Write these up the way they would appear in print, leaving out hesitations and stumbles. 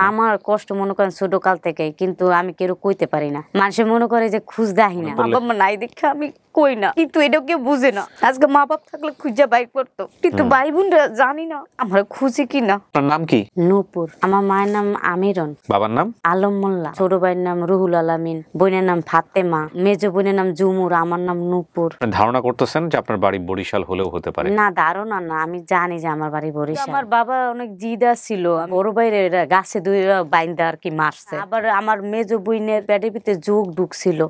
আমার কষ্ট মনে করেন ছোটকাল থেকে, কিন্তু আমি কেউ কইতে পারি না। মানুষে মনে করে যে খুঁজ দাহি না, মা বাবা নাই দেখে আমি কই না, কিন্তু এটা কেউ বুঝে না। আজকে মা বাপ থাকলে খুঁজা বাইর করতো, কিন্তু ভাই বোনরা জানি না আমার খুঁজে কিনা। আপনার নাম কি? নূপুর। আমার মায়ের নাম আমিরন। বাবার নাম আলম মোল্লা। ছোট ভাইয়ের নাম রুহুল আলামিন, বোনের নাম ফাতেমা, মেজো বোনের নাম জুমুর, আমার নাম নূপুর। ধারণা করতেছেন যে আপনার বাড়ি বরিশাল হলেও হতে পারে? না, ধারণা না, আমি জানি যে আমার বাড়ি বরিশাল। আমার বাবা অনেক জিদা ছিল, বড় ভাইয়ের গাছে দুই বাইন্দা আর কি মারছে। আবার আমার মেজো বোনের পেটের ভিতরে যোগ ঢুকছিল।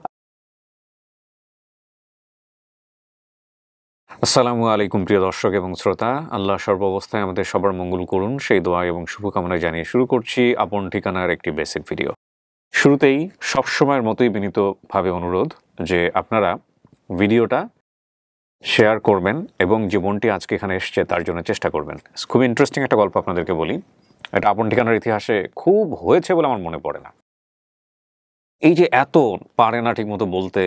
আসসালামু আলাইকুম প্রিয় দর্শক এবং শ্রোতা, আল্লাহ সর্বাবস্থায় আমাদের সবার মঙ্গল করুন সেই দোয়া এবং শুভকামনা জানিয়ে শুরু করছি আপন ঠিকানার একটি বেসিক ভিডিও। শুরুতেই সবসময়ের মতোই বিনীতভাবে অনুরোধ যে আপনারা ভিডিওটা শেয়ার করবেন এবং যে বোনটি আজকে এখানে এসছে তার জন্য চেষ্টা করবেন। খুব ইন্টারেস্টিং একটা গল্প আপনাদেরকে বলি। এটা আপন ঠিকানার ইতিহাসে খুব হয়েছে বলে আমার মনে পড়ে না। এই যে এত পারে না ঠিক মতো বলতে,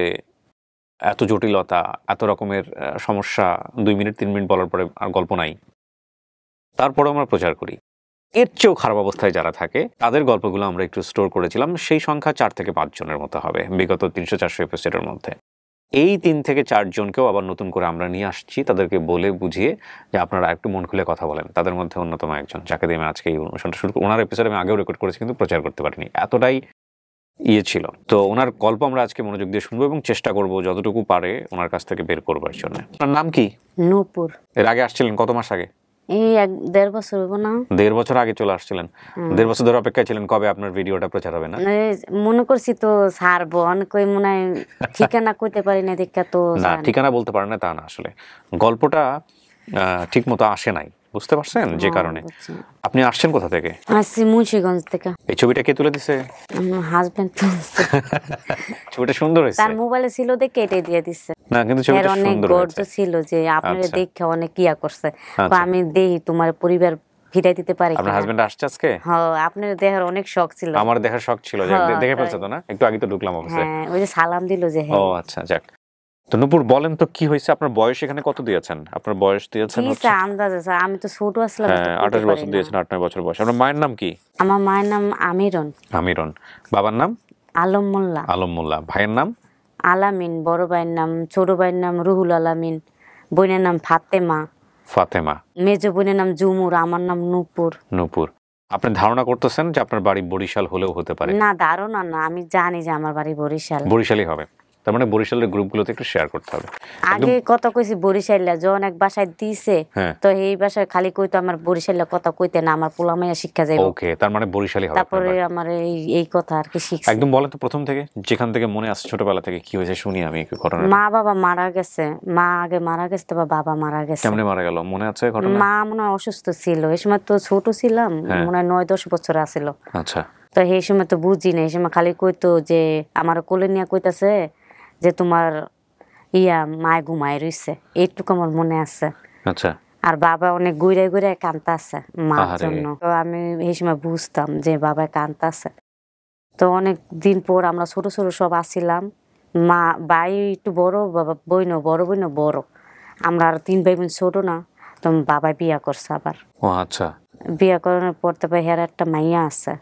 এত জটিলতা, এত রকমের সমস্যা, 2 মিনিট 3 মিনিট বলার পরে আর গল্প নাই, তারপরেও আমরা প্রচার করি। এর চেয়েও খারাপ অবস্থায় যারা থাকে তাদের গল্পগুলো আমরা একটু স্টোর করেছিলাম। সেই সংখ্যা 4 থেকে 5 জনের মতো হবে বিগত 300-400 এপিসোডের মধ্যে। এই 3 থেকে 4 জনকেও আবার নতুন করে আমরা নিয়ে আসছি, তাদেরকে বলে বুঝিয়ে যে আপনারা একটু মন খুলে কথা বলেন। তাদের মধ্যে অন্যতম একজন, যাকে দিয়ে আমি আজকে এই অনুষ্ঠানটা শুরু করি। ওনার এপিসোড আমি আগেও রেকর্ড করেছি, কিন্তু প্রচার করতে পারিনি, এতটাই ছিল। তো ওনার গল্প আমরা আজকে মনোযোগ দিয়ে শুনবো এবং চেষ্টা করব যতটুকু পারে ওনার কাছ থেকে বের করবার জন্য। আপনার নাম কি? নূপুর। এর আগে আসছিলেন কত মাস আগে? এই 1-1.5 বছর হইব না। 1.5 বছর আগে চলে আসছিলেন? 1.5 বছর ধরে অপেক্ষায় ছিলেন কবে আপনার ভিডিওটা প্রচার হবে না? মনে করছি তো ছাড়বো, অনেক মনে হয় ঠিকানা কইতে পারি না দেখা তো। না, ঠিকানা বলতে পারেন না তা না, আসলে গল্পটা ঠিক মতো আসে নাই, বুঝতে পারছেন? যে কারণে আপনি আসছেন কোথা থেকে? আসছি মুন্সিগঞ্জ থেকে। এই ছবিটা কে তুলে দিছে? আমার হাজবেন্ড তুলছে। ছবিটা সুন্দর হয়েছে, তার মোবাইলে ছিল দেখে এটাই দিয়ে দিছে। না কিন্তু ছবিটা অনেক সুন্দর গর্জ হয়েছে। ছিল যে আপনারা দেখে অনেক ইয়া করছে। আচ্ছা। আমি দেখি তোমার পরিবার ফিরাই দিতে পারি। আপনার হাজবেন্ড আসছে আজকে? হ্যাঁ, আপনার দেখার অনেক শখ ছিল। আমার দেখার শখ ছিল, দেখে ফেলছে তো না? একটু আগে তো ঢুকলাম অবশ্যই। হ্যাঁ, ওই যে সালাম দিল যে। ও আচ্ছা, যাক। তো নূপুর বলেন তো কি হয়েছে? আপনার বয়স এখানে কত দিয়েছেন? আপনার বয়স দিয়েছেন হচ্ছে আন্দাজে স্যার, আমি তো ছোট আসলাম। 28 বছর দিয়েছেন, 8-9 বছর বয়স। আপনার মায়ের নাম কি? আমার মায়ের নাম আমিরন। আমিরন। বাবার নাম? আলম মোল্লা। আলম মোল্লা। ভাইয়ের নাম? আলামিন। বড় ভাইয়ের নাম, ছোট ভাইয়ের নাম রুহুল আলামিন, বোনের নাম ফাতেমা। ফাতেমা। মেজো বোনের নাম জুমুর, আমার নাম নূপুর। নূপুর। আপনি ধারণা করতেছেন যে আপনার বাড়ি বরিশাল হলেও হতে পারে? না, ধারণা না, আমি জানি যে আমার বাড়ি বরিশাল। বরিশালই হবে। তার মানে বরিশালের গ্রুপগুলোতে একটু শেয়ার করতে হবে। আগে কথা কইছি বরিশাল্লা, যখন এক বাসায় দিছে তো এই বাসায় খালি কইতো আমার বরিশাল্লা কথা কইতে না, আমার পোলা মাইয়া শিক্ষা যাইব। ওকে, তার মানে বরিশালই হবে। তারপরে আমার এই কথা আর কি শিখছি। একদম বলেন তো প্রথম থেকে, যেখান থেকে মনে আছে ছোটবেলা থেকে, কি হয়েছে শুনি আমি একটু ঘটনা। মা বাবা মারা গেছে, মা আগে মারা গেছে, তারপর বাবা মারা গেছে। কেমনে মারা গেল মনে আছে ঘটনা? মা মনে হয় অসুস্থ ছিল, এই সময় তো ছোট ছিলাম, মনে হয় 9-10 বছর আছিল। আচ্ছা। তো এই সময় তো বুঝি না, এই সময় খালি কইতো যে আমার কোলে নিয়ে কইতাছে যে তোমার মায় ঘুমায় রইছে, এইটুকু আমার মনে আছে। আচ্ছা। আর বাবা অনেক ঘুরে ঘুরে কাঁদতাছে মার জন্য। তো আমি এই সময় বুঝতাম যে বাবা কাঁদতাছে। তো অনেক দিন পর আমরা ছোট ছোট সব আসছিলাম, মা ভাই একটু বড়, বাবা বইনও বড়, বইনও বড়, আমরা আর 3 ভাই বোন ছোট না। তো বাবা বিয়া করছে আবার। ও আচ্ছা। বিয়া করানোর পর তারপর হের একটা মাইয়া আছে,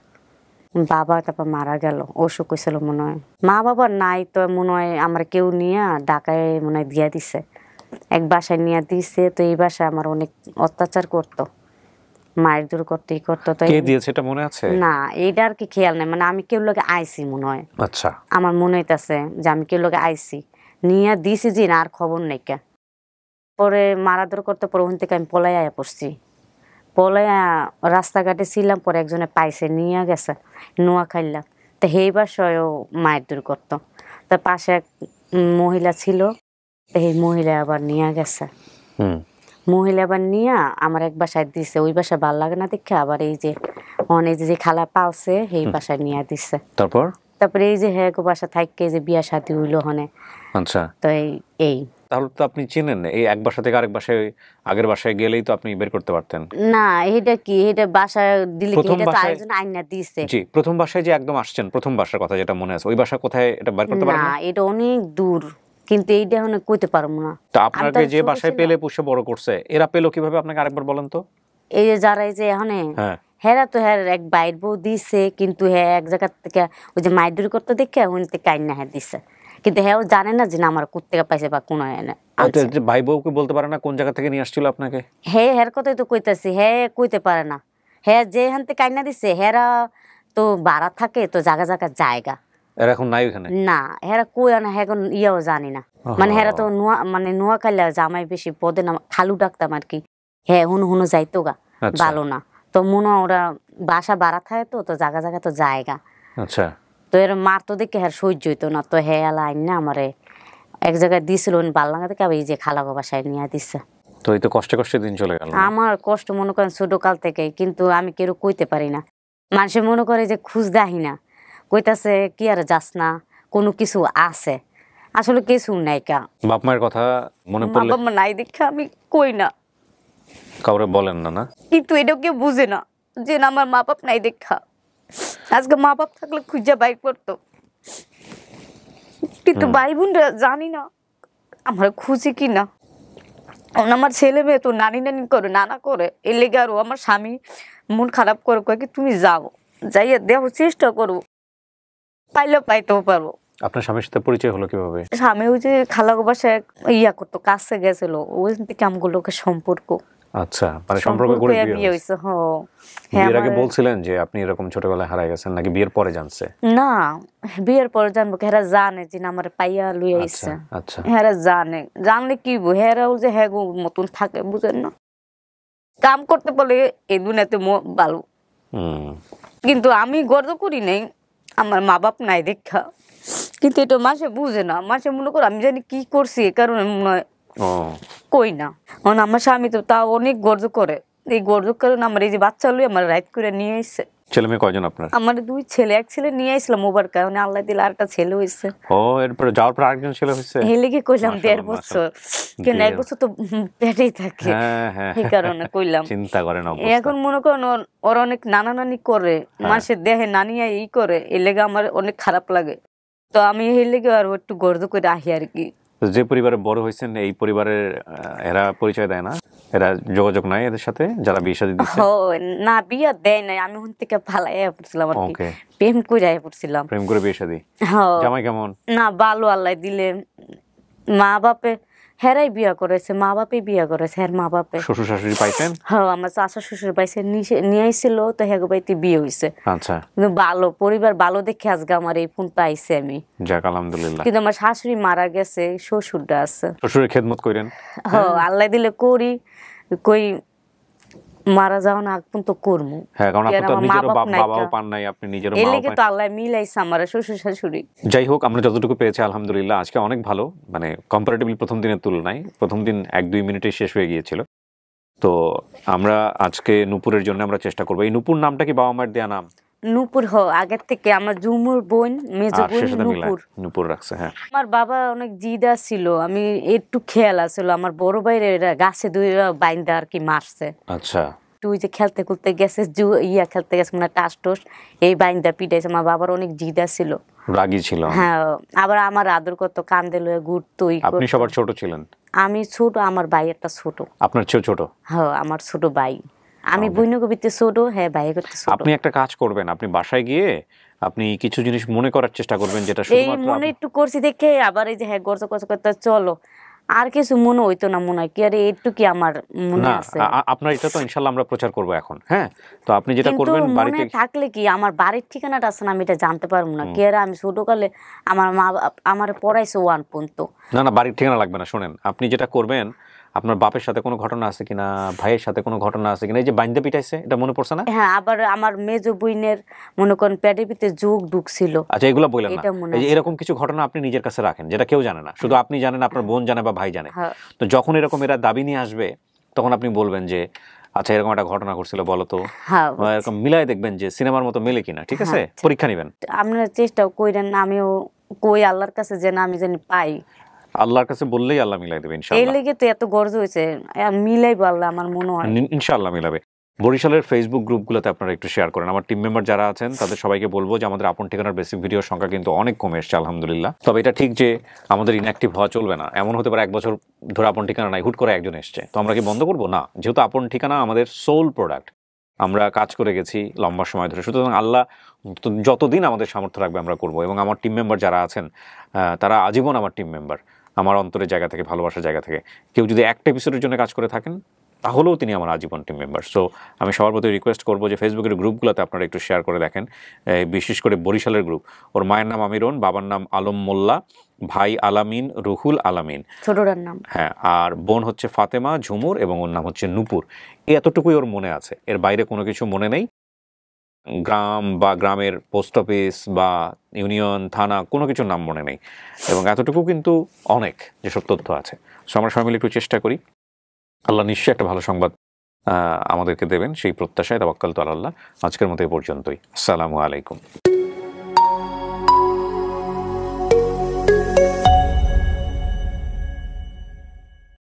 বাবা তারপর মারা গেল, অসুখ হয়েছিল মনে হয়। মা বাবা নাই, তো মনে হয় আমরা কেউ নিয়ে ঢাকায় মনে হয় দিয়া দিছে, এক বাসায় নিয়ে দিছে। তো এই বাসায় আমার অনেক অত্যাচার করতো, মায়ের দূর করতে করতো। তো কে দিয়েছে এটা মনে আছে? না, এইটা আর কি খেয়াল নাই, মানে আমি কেউ লোকে আইছি মনে হয়। আচ্ছা। আমার মনে হইতাছে যে আমি কেউ লোকে আইছি, নিয়ে দিছি যে না, আর খবর নেই কে। পরে মারা দূর করতে, পরে ওখান থেকে আমি পলাই আয়া পড়ছি। পলাইয়া রাস্তাঘাটে ছিলাম, পরে একজনে পাইছে, নিয়ে গেছে নোয়াখাইলা। তো সেই বাসায়ও মায়ের দূর করতো। তো পাশে এক মহিলা ছিল, তো সেই মহিলা আবার নিয়ে গেছে। মহিলা আবার নিয়ে আমার এক বাসায় দিছে, ওই বাসায় ভাল লাগে না দেখে আবার এই যে অনেক যে খালা পালছে সেই বাসায় নিয়ে দিছে। তারপরে এই যে হ্যাঁ বাসা থাককে যে বিয়া শাদী হইলো হনে। আচ্ছা। তো এই তাহলে তো আপনি চেনেন, এই এক বাসা থেকে আরেক বাসায়, আগের বাসায় গেলেই তো আপনি বের করতে পারতেন। না, এটা কি, এটা বাসায় দিলে কি, এটা তো আরেকজন আইনা দিছে। জি, প্রথম বাসায় যে একদম আসছেন, প্রথম বাসার কথা যেটা মনে আছে, ওই বাসা কোথায় এটা বের করতে পারেন না? এটা অনেক দূর, কিন্তু এইটা এখন কইতে পারবো না। তো আপনাকে যে বাসায় পেলে পুষে বড় করছে, এরা পেলো কিভাবে আপনাকে আরেকবার বলেন তো? এই যে যারা এই যে এখন হেরা তো হ্যাঁ এক বাইর বউ দিছে, কিন্তু হ্যাঁ এক জায়গা থেকে ওই যে মাইডুরি করতে দেখে ওইতে কাইনা হ্যাঁ দিছে, কিন্তু হ্যাঁ জানে না যে না আমার কোত্থেকে পাইছে বা কোন ভাই বউকে বলতে পারে না কোন জায়গা থেকে নিয়ে আসছিল আপনাকে? হ্যাঁ হের কথাই তো কইতাছি, হ্যাঁ কইতে পারে না। হ্যাঁ যে হানতে কাইনা দিছে হেরা তো ভাড়া থাকে তো জায়গা জায়গা জায়গা এরা এখন নাই ওখানে না, হেরা কই না এখন ইয়াও জানি না। মানে হেরা তো নোয়া খাইলে জামাই বেশি পদে না খালু ডাকতাম আর কি। হ্যাঁ হুনো হুনো যাইতো গা ভালো না তো মনে ওরা বাসা ভাড়া থাকে তো তো জায়গা জায়গা তো জায়গা। আচ্ছা তো এর মার তো দেখে হ্যাঁ সহ্য হইতো না, তো হ্যাঁ আইন না আমারে এক জায়গায় দিছিল বাল্লাঙ্গা থেকে আবার এই যে খালাগো বাসায় নিয়ে দিচ্ছে। তো এই তো কষ্টে কষ্টে দিন চলে গেল। আমার কষ্ট মনে করেন ছোট কাল থেকে, কিন্তু আমি কেউ কইতে পারি না। মানুষে মনে করে যে খুঁজ দাহি না, কইতাছে কি আর যাস না, কোনো কিছু আছে, আসলে কিছু নাই। কা বাপ মায়ের কথা মনে পড়লে বাবা মা নাই দেখা আমি কই না, কাউরে বলেন না? না কিন্তু এটাও কেউ বুঝে না যে না আমার মা বাপ নাই দেখা। আজকে মা বাপ থাকলে খুঁজা বাইর করতো, কিন্তু ভাই বোনরা জানি না আমার খুঁজে কি না। আমার ছেলে মেয়ে তো নানি নানি করে নানা করে, এর লেগে আরো আমার স্বামী মন খারাপ করে কয় কি তুমি যাও, যাইয়া দেওয়ার চেষ্টা করবো, পাইলে পাইতেও পারবো। আপনার স্বামীর সাথে পরিচয় হলো কিভাবে? স্বামী ওই যে খালাগো বাসায় ইয়া করতো, কাছে গেছিল, ওই থেকে আমগুলো সম্পর্ক। আচ্ছা মানে সম্পর্ক করে বিয়ে হইছে। বিয়ের আগে বলছিলেন যে আপনি এরকম ছোটবেলায় হারাই গেছেন, নাকি বিয়ের পরে জানছে? না বিয়ের পরে জানবো, হেরা জানে যে আমার পাইয়া লুই আইছে। আচ্ছা হেরা জানলে কি হেরাও যে হ্যাঁ মতন থাকে, বুঝেন না, কাম করতে বলে এই দুনিয়াতে ভালো। কিন্তু আমি গর্ব করি নাই, আমার মা বাপ নাই দেখা, কিন্তু এটা মাসে বুঝে না। মাসে মনে করো আমি জানি কি করছি, এ কারণে মনে হয় কই না। আমার স্বামী তো তাও অনেক গর্ব করে, এই গর্ব কারণে আমার এই যে বাচ্চা লুই আমার রাইট করে নিয়ে এসছে। ছেলে মেয়ে কয়জন আপনার? আমার 2 ছেলে, এক ছেলে নিয়ে আইছিলাম ওবার কারণে, আল্লাহ দিলে আরেকটা ছেলে হইছে। এরপরে যাওয়ার পর আরেকজন ছেলে হইছে। এই লেগে কইলাম 1.5 বছর, কেন 1 বছর তো পেটেই থাকে, এই কারণে কইলাম। চিন্তা করেন এখন মনে করেন ওর অনেক নানা নানি করে, মাসে দেহে নানিয়া এই করে, এই লেগে আমার অনেক খারাপ লাগে। তো আমি এই লেগে আর একটু গর্ব করে আহি আর কি। যে পরিবারে বড় হয়েছেন এই পরিবারের এরা পরিচয় দেয় না, এরা যোগাযোগ নাই এদের সাথে যারা বিয়ে শাদী দিচ্ছে? না বিয়া দেয় নাই, আমি ওখান থেকে পালাইয়া পড়ছিলাম আর কি, প্রেম করে পড়ছিলাম। প্রেম করে বিয়ে শাদী? জামাই কেমন? না ভালো, আল্লাহ দিলে মা বাপে হেরাই বিয়া করেছে, মা বাপে বিয়া করেছে, হের মা বাপে। শ্বশুর শাশুড়ি পাইছেন? হ্যাঁ আমার চাচা শ্বশুর পাইছে, নিয়ে আইছিল, তো হেগো বাইতে বিয়ে হইছে। আচ্ছা কিন্তু ভালো পরিবার, ভালো দেখে আজকে আমার এই ফোনটা আইছে আমি, যাক আলহামদুলিল্লাহ। কিন্তু আমার শাশুড়ি মারা গেছে, শ্বশুরটা আছে। শ্বশুরের খেদমত করেন? হ্যাঁ আল্লাহ দিলে করি, কই মারা যাও না এখন তো করবো। হ্যাঁ কারণ আপনি তো নিজের বাবাও পান নাই, আপনি নিজের মাও পান। এই লেগে তো আল্লাহ মিলাইছে আমার শ্বশুর শাশুড়ি। যাই হোক আমরা যতটুকু পেয়েছি আলহামদুলিল্লাহ আজকে অনেক ভালো, মানে কম্পারেটিভলি প্রথম দিনের তুলনায়। প্রথম দিন 1-2 মিনিটে শেষ হয়ে গিয়েছিল। তো আমরা আজকে নূপুরের জন্য আমরা চেষ্টা করবো। এই নূপুর নামটা কি বাবা মায়ের দেয়া নাম? নূপুর আগের থেকে আমার জুমুর বোন, মেজো বোন নূপুর রাখছে। হ্যাঁ আমার বাবা অনেক জিদা ছিল, আমি একটু খেয়াল আছিল, আমার বড় ভাইরে গাছে বাইন্দা আর কি মারছে। আচ্ছা তুই যে খেলতে খুলতে গেছে, খেলতে গেছে মানে টাস টোস, এই বাইন্দা পিটাইছে। আমার বাবার অনেক জিদা ছিল, রাগী ছিল। হ্যাঁ আবার আমার আদর করতো, কান্দে লয়ে ঘুরতো। আপনি সবার ছোট ছিলেন? আমি ছোট, আমার ভাই একটা ছোট। আপনার চেয়ে ছোট? হ্যাঁ আমার ছোট ভাই, আমি বৈনগবিতে ছোট, হ্যাঁ ভাই করতে ছোট। আপনি একটা কাজ করবেন, আপনি বাসায় গিয়ে আপনি কিছু জিনিস মনে করার চেষ্টা করবেন, যেটা শুধুমাত্র মনে একটু করছি দেখে আবার এই যে হ্যাঁ গর্জ কষ্ট করতে চলো, আর কিছু মনে হইতো না, মনে হয় কি আরে একটু কি আমার মনে আছে। আপনার এটা তো ইনশাআল্লাহ আমরা প্রচার করব এখন। হ্যাঁ তো আপনি যেটা করবেন, বাড়িতে থাকলে কি আমার বাড়ির ঠিকানাটা আছে না, আমি এটা জানতে পারবো না। কি আরে আমি ছোটকালে আমার মা আমার পড়াইছে 1 পর্যন্ত। না বাড়ির ঠিকানা লাগবে না। শুনেন আপনি যেটা করবেন, আপনার বাপের সাথে কোনো ঘটনা আছে কিনা, ভাইয়ের সাথে কোনো ঘটনা আছে কিনা, এই যে বাইন্দা পিটাইছে এটা মনে পড়ছে না? হ্যাঁ আবার আমার মেজো বোনের মনে করেন পেটের ভিতরে যোগ ঢুকছিল। আচ্ছা এগুলো বললেন না, এই যে এরকম কিছু ঘটনা আপনি নিজের কাছে রাখেন যেটা কেউ জানে না, শুধু আপনি জানেন, আপনার বোন জানে বা ভাই জানে। তো যখন এরকম এরা দাবি নিয়ে আসবে তখন আপনি বলবেন যে আচ্ছা এরকম একটা ঘটনা ঘটছিল বলো তো, এরকম মিলাই দেখবেন যে সিনেমার মতো মেলে কিনা। ঠিক আছে পরীক্ষা নেবেন, আপনারা চেষ্টাও করেন, আমিও কই আল্লাহর কাছে যেন আমি জানি পাই। আল্লাহর কাছে বললেই আল্লাহ মিলাই দেবে ইনশাআল্লাহ। এই লেগে তো এত গর্জ হয়েছে, মিলাইবো আল্লাহ, আমার মনে হয় ইনশাআল্লাহ মিলাবে। বরিশালের ফেসবুক গ্রুপগুলোতে আপনারা একটু শেয়ার করেন। আমার টিম মেম্বার যারা আছেন তাদের সবাইকে বলবো যে আমাদের আপন ঠিকানার বেসিক ভিডিওর সংখ্যা কিন্তু অনেক কমে এসছে আলহামদুলিল্লাহ। তবে এটা ঠিক যে আমাদের ইনঅ্যাক্টিভ হওয়া চলবে না। এমন হতে পারে 1 বছর ধরে আপন ঠিকানা নাই, হুট করে একজন এসছে, তো আমরা কি বন্ধ করবো? না, যেহেতু আপন ঠিকানা আমাদের সোল প্রোডাক্ট, আমরা কাজ করে গেছি লম্বা সময় ধরে, সুতরাং আল্লাহ যতদিন আমাদের সামর্থ্য রাখবে আমরা করব। এবং আমার টিম মেম্বার যারা আছেন তারা আজীবন আমার টিম মেম্বার, আমার অন্তরের জায়গা থেকে, ভালোবাসার জায়গা থেকে। কেউ যদি একটা এপিসোডের জন্য কাজ করে থাকেন তাহলেও তিনি আমার আজীবন টিম মেম্বার। সো আমি সবার প্রতি রিকোয়েস্ট করবো যে ফেসবুকের গ্রুপগুলোতে আপনারা একটু শেয়ার করে দেখেন, বিশেষ করে বরিশালের গ্রুপ। ওর মায়ের নাম আমিরন, বাবার নাম আলম মোল্লা, ভাই আলামিন, রুহুল আলামিন, ছোটটার নাম। হ্যাঁ, আর বোন হচ্ছে ফাতেমা, ঝুমুর, এবং ওর নাম হচ্ছে নূপুর। এতটুকুই ওর মনে আছে, এর বাইরে কোনো কিছু মনে নেই। গ্রাম বা গ্রামের পোস্ট অফিস বা ইউনিয়ন, থানা, কোনো কিছুর নাম মনে নেই। এবং এতটুকু কিন্তু অনেক যেসব তথ্য আছে। সো আমরা সবাই মিলে একটু চেষ্টা করি, আল্লাহ নিশ্চয়ই একটা ভালো সংবাদ আমাদেরকে দেবেন সেই প্রত্যাশায় তাওয়াক্কালতু আলাল্লাহ। আজকের মতো এই পর্যন্তই। আসসালামু আলাইকুম।